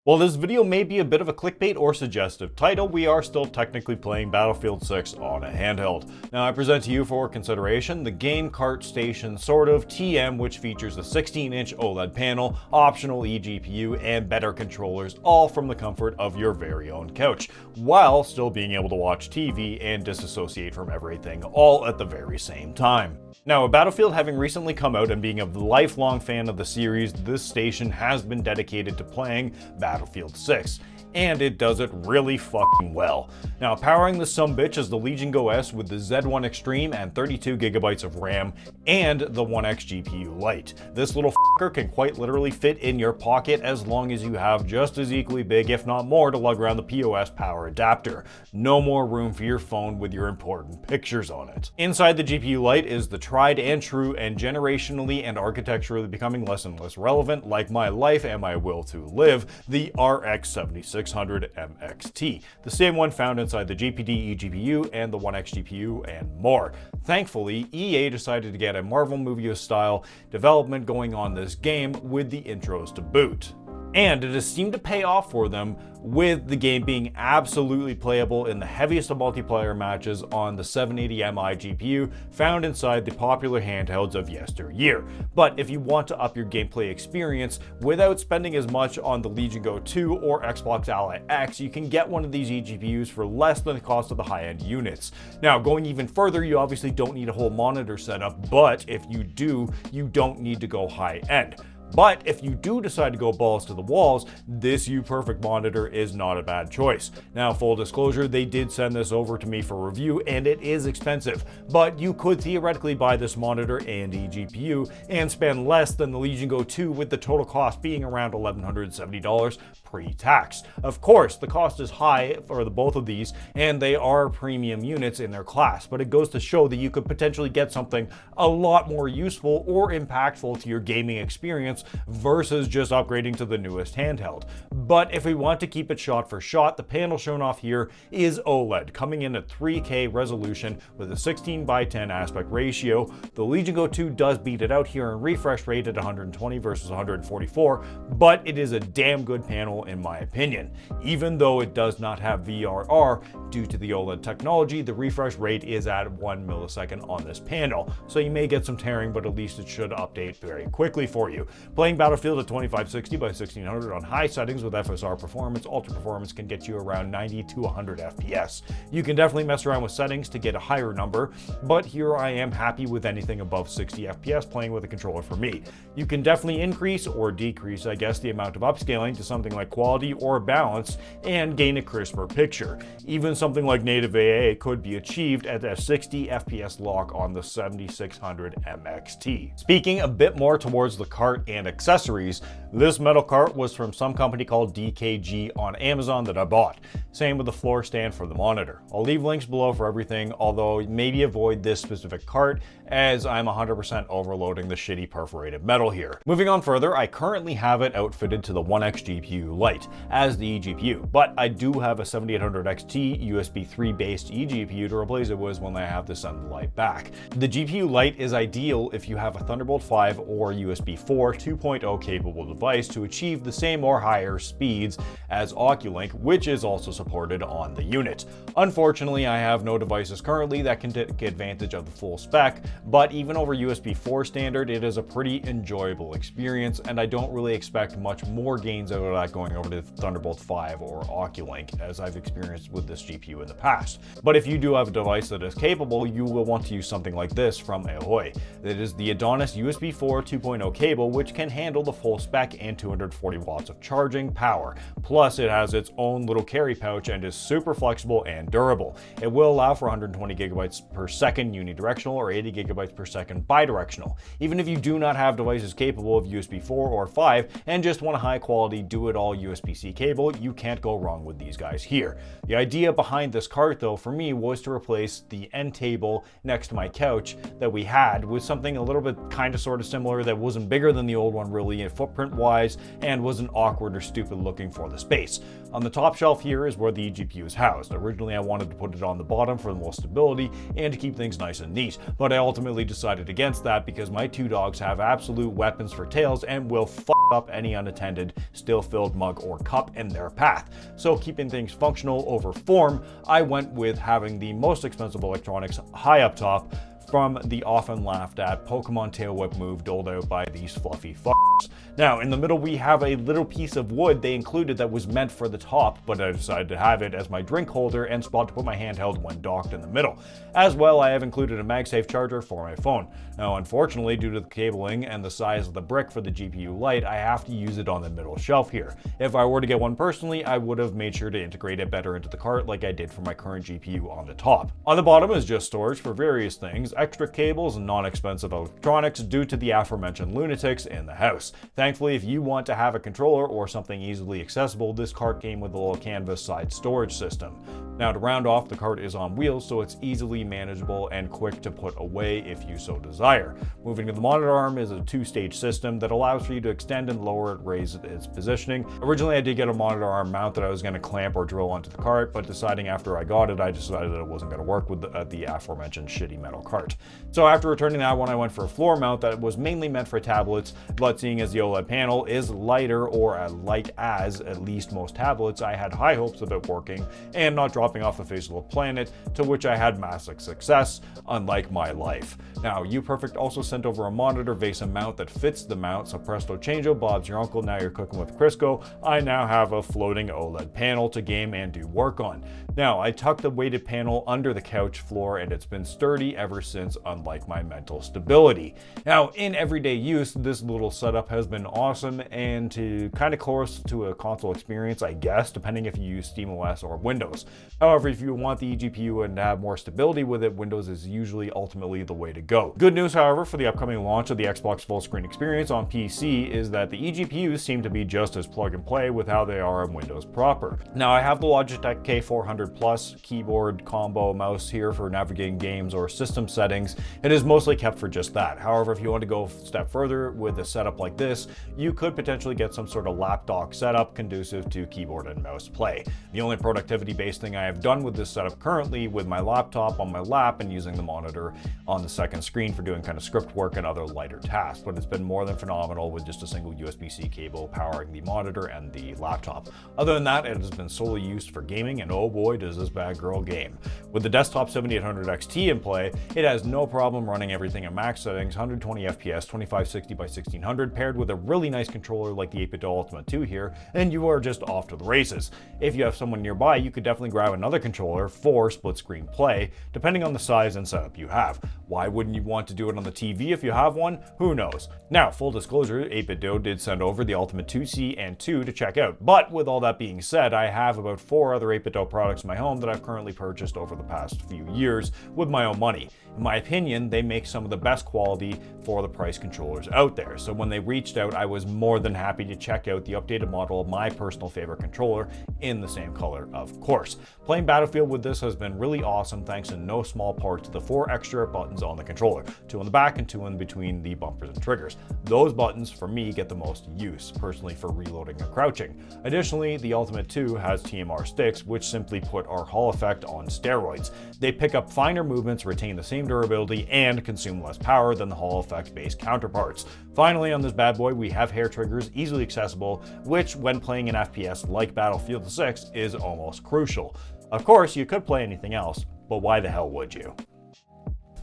While this video may be a bit of a clickbait or suggestive title, we are still technically playing Battlefield 6 on a handheld. Now I present to you for consideration the Game Cart Station sort of TM, which features a 16-inch OLED panel, optional eGPU, and better controllers, all from the comfort of your very own couch, while still being able to watch TV and disassociate from everything all at the very same time. Now, with Battlefield having recently come out and being a lifelong fan of the series, this station has been dedicated to playing Battlefield 6, and it does it really fucking well. Now, powering this sumbitch is the Legion Go S with the Z1 Extreme and 32GB of RAM and the OneXGPU Lite. This little fucker can quite literally fit in your pocket as long as you have just as equally big, if not more, to lug around the POS power adapter. No more room for your phone with your important pictures on it. Inside the GPU Lite is the tried and true and generationally and architecturally becoming less and less relevant, like my life and my will to live, the RX 7600 MXT, the same one found inside the GPD eGPU and the OneXGPU and more. Thankfully, EA decided to get a Marvel movie-style development going on this game with the intros to boot. And it has seemed to pay off for them, with the game being absolutely playable in the heaviest of multiplayer matches on the 780Mi GPU found inside the popular handhelds of yesteryear. But if you want to up your gameplay experience without spending as much on the Legion Go 2 or Xbox Ally X, you can get one of these eGPUs for less than the cost of the high-end units. Now, going even further, you obviously don't need a whole monitor setup, but if you do, you don't need to go high-end. But if you do decide to go balls to the walls, this UPerfect monitor is not a bad choice. Now, full disclosure, they did send this over to me for review and it is expensive, but you could theoretically buy this monitor and eGPU and spend less than the Legion Go 2, with the total cost being around $1,170 pre-tax. Of course, the cost is high for the both of these and they are premium units in their class, but it goes to show that you could potentially get something a lot more useful or impactful to your gaming experience versus just upgrading to the newest handheld. But if we want to keep it shot for shot, the panel shown off here is OLED, coming in at 3K resolution with a 16:10 aspect ratio. The Legion Go 2 does beat it out here in refresh rate at 120 versus 144, but it is a damn good panel in my opinion. Even though it does not have VRR due to the OLED technology, the refresh rate is at 1 millisecond on this panel, so you may get some tearing, but at least it should update very quickly for you. Playing Battlefield at 2560 by 1600 on high settings with FSR performance, ultra performance can get you around 90 to 100 FPS. You can definitely mess around with settings to get a higher number, but here I am happy with anything above 60 FPS playing with a controller for me. You can definitely increase or decrease, I guess, the amount of upscaling to something like quality or balance and gain a crisper picture. Even something like native AA could be achieved at a 60 FPS lock on the 7600 MXT. Speaking a bit more towards the cart and accessories, this metal cart was from some company called DKG on Amazon that I bought. Same with the floor stand for the monitor. I'll leave links below for everything, although maybe avoid this specific cart as I'm 100% overloading the shitty perforated metal here. Moving on further, I currently have it outfitted to the OneXGPU Lite as the eGPU, but I do have a 7800 XT USB 3 based eGPU to replace it with when I have to send the Lite back. The GPU Lite is ideal if you have a Thunderbolt 5 or USB 4 2.0 capable device to achieve the same or higher speeds as Oculink, which is also supported on the unit. Unfortunately, I have no devices currently that can take advantage of the full spec, but even over USB 4 standard, it is a pretty enjoyable experience, and I don't really expect much more gains out of that going over to Thunderbolt 5 or Oculink, as I've experienced with this GPU in the past. But if you do have a device that is capable, you will want to use something like this from AOHI. That is the Adonis USB 4 2.0 cable, which can handle the full spec and 240 watts of charging power. Plus, it has its own little carry pouch and is super flexible and durable. It will allow for 120 gigabytes per second unidirectional or 80 gigabytes per second bidirectional. Even if you do not have devices capable of USB 4 or 5 and just want a high quality do-it-all USB-C cable, you can't go wrong with these guys here. The idea behind this cart though for me was to replace the end table next to my couch that we had with something a little bit kind of sort of similar that wasn't bigger than the old one really in footprint wise and wasn't awkward or stupid looking for the space. On the top shelf here is where the eGPU is housed. Originally I wanted to put it on the bottom for the most stability and to keep things nice and neat, but I ultimately decided against that because my two dogs have absolute weapons for tails and will up any unattended, still-filled mug or cup in their path. So keeping things functional over form, I went with having the most expensive electronics high up top from the often laughed at Pokemon tail whip move doled out by these fluffy f***ers. Now, in the middle we have a little piece of wood they included that was meant for the top, but I decided to have it as my drink holder and spot to put my handheld when docked in the middle. As well, I have included a MagSafe charger for my phone. Now, unfortunately, due to the cabling and the size of the brick for the GPU Lite, I have to use it on the middle shelf here. If I were to get one personally, I would have made sure to integrate it better into the cart like I did for my current GPU on the top. On the bottom is just storage for various things, extra cables, and non-expensive electronics due to the aforementioned lunatics in the house. Thankfully, if you want to have a controller or something easily accessible, this cart came with a little canvas side storage system. Now, to round off, the cart is on wheels, so it's easily manageable and quick to put away if you so desire. Moving to the monitor arm is a two-stage system that allows for you to extend and lower it, raise its positioning. Originally, I did get a monitor arm mount that I was going to clamp or drill onto the cart, but deciding after I got it, I decided that it wasn't going to work with the aforementioned shitty metal cart. So after returning that one, I went for a floor mount that was mainly meant for tablets, but seeing as the OLED panel is lighter or as light as at least most tablets, I had high hopes of it working and not dropping off the face of the planet, to which I had massive success, unlike my life. Now, UPerfect also sent over a monitor VESA mount that fits the mount, so presto changeo, Bob's your uncle, now you're cooking with Crisco. I now have a floating OLED panel to game and do work on. Now, I tucked the weighted panel under the couch floor and it's been sturdy ever since, unlike my mental stability. Now, in everyday use, this little setup has been awesome and kind of close to a console experience, I guess, depending if you use SteamOS or Windows. However, if you want the eGPU and have more stability with it, Windows is usually ultimately the way to go. Good news, however, for the upcoming launch of the Xbox Fullscreen experience on PC is that the eGPUs seem to be just as plug and play with how they are in Windows proper. Now, I have the Logitech K400 Plus keyboard combo mouse here for navigating games or system settings. It is mostly kept for just that. However, if you want to go a step further with a setup like this, you could potentially get some sort of lap dock setup conducive to keyboard and mouse play. The only productivity-based thing I have done with this setup currently with my laptop on my lap and using the monitor on the second screen for doing kind of script work and other lighter tasks, but it's been more than phenomenal with just a single USB-C cable powering the monitor and the laptop. Other than that, it has been solely used for gaming, and oh boy does this bad girl game. With the desktop 7800 XT in play, it has no problem running everything at max settings, 120 FPS, 2560 by 1600, paired with a really nice controller like the 8BitDo Ultima 2 here, and you are just off to the races. If you have someone nearby, you could definitely grab another controller for split screen play, depending on the size and setup you have. Why wouldn't you want to do it on the TV if you have one? Who knows? Now, full disclosure, 8BitDo did send over the Ultima 2C and 2 to check out, but with all that being said, I have about 4 other 8BitDo products in my home that I've currently purchased over the past few years with my own money. In my opinion, they make some of the best quality for the price controllers out there, so when they reached out, I was more than happy to check out the updated model of my personal favorite controller in the same color, of course. Playing Battlefield with this has been really awesome thanks in no small part to the 4 extra buttons on the controller, 2 on the back and 2 in between the bumpers and triggers. Those buttons, for me, get the most use, personally, for reloading and crouching. Additionally, the Ultima 2 has TMR sticks, which simply put our Hall effect on steroids. They pick up finer movements, retain the same durability, and consume less power than the Hall effect-based counterparts. Finally, on this bad boy, we have hair triggers, easily accessible, which, when playing an FPS like Battlefield 6, is almost crucial. Of course, you could play anything else, but why the hell would you?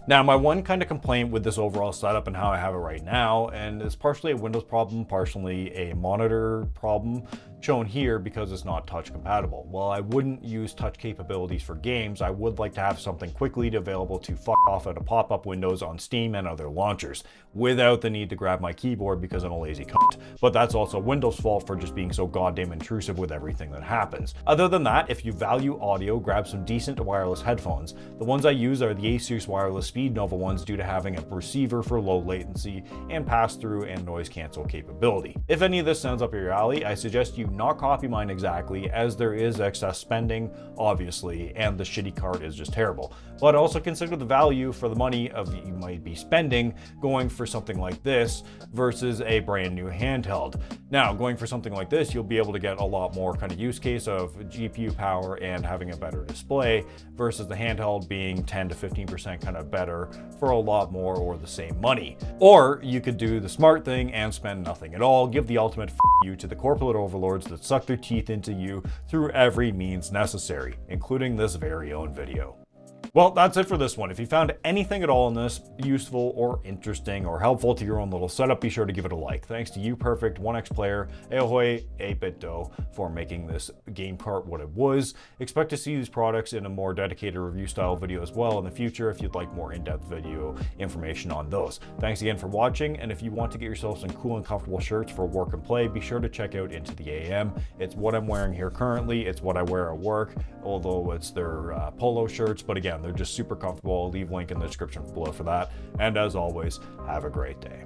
Now, my one kind of complaint with this overall setup and how I have it right now, and it's partially a Windows problem, partially a monitor problem, shown here because it's not touch compatible. While I wouldn't use touch capabilities for games, I would like to have something quickly available to fuck off out of pop-up windows on Steam and other launchers, without the need to grab my keyboard because I'm a lazy cunt. But that's also Windows' fault for just being so goddamn intrusive with everything that happens. Other than that, if you value audio, grab some decent wireless headphones. The ones I use are the Asus wireless Speed Nova ones due to having a receiver for low latency and pass-through and noise cancel capability. If any of this sounds up your alley, I suggest you not copy mine exactly, as there is excess spending, obviously, and the shitty cart is just terrible. But also consider the value for the money of you might be spending going for something like this versus a brand new handheld. Now, going for something like this, you'll be able to get a lot more kind of use case of GPU power and having a better display versus the handheld being 10 to 15% kind of better for a lot more or the same money. Or you could do the smart thing and spend nothing at all, give the ultimate you to the corporate overlords that suck their teeth into you through every means necessary, including this very own video. Well, that's it for this one. If you found anything at all in this useful or interesting or helpful to your own little setup, be sure to give it a like. Thanks to UPerfect, OneXPlayer, AOHI, 8BitDo for making this game cart what it was. Expect to see these products in a more dedicated review style video as well in the future if you'd like more in-depth video information on those. Thanks again for watching, and if you want to get yourself some cool and comfortable shirts for work and play, be sure to check out Into the AM. It's what I'm wearing here currently. It's what I wear at work, although it's their polo shirts, but again, they're just super comfortable. I'll leave a link in the description below for that. And as always, have a great day.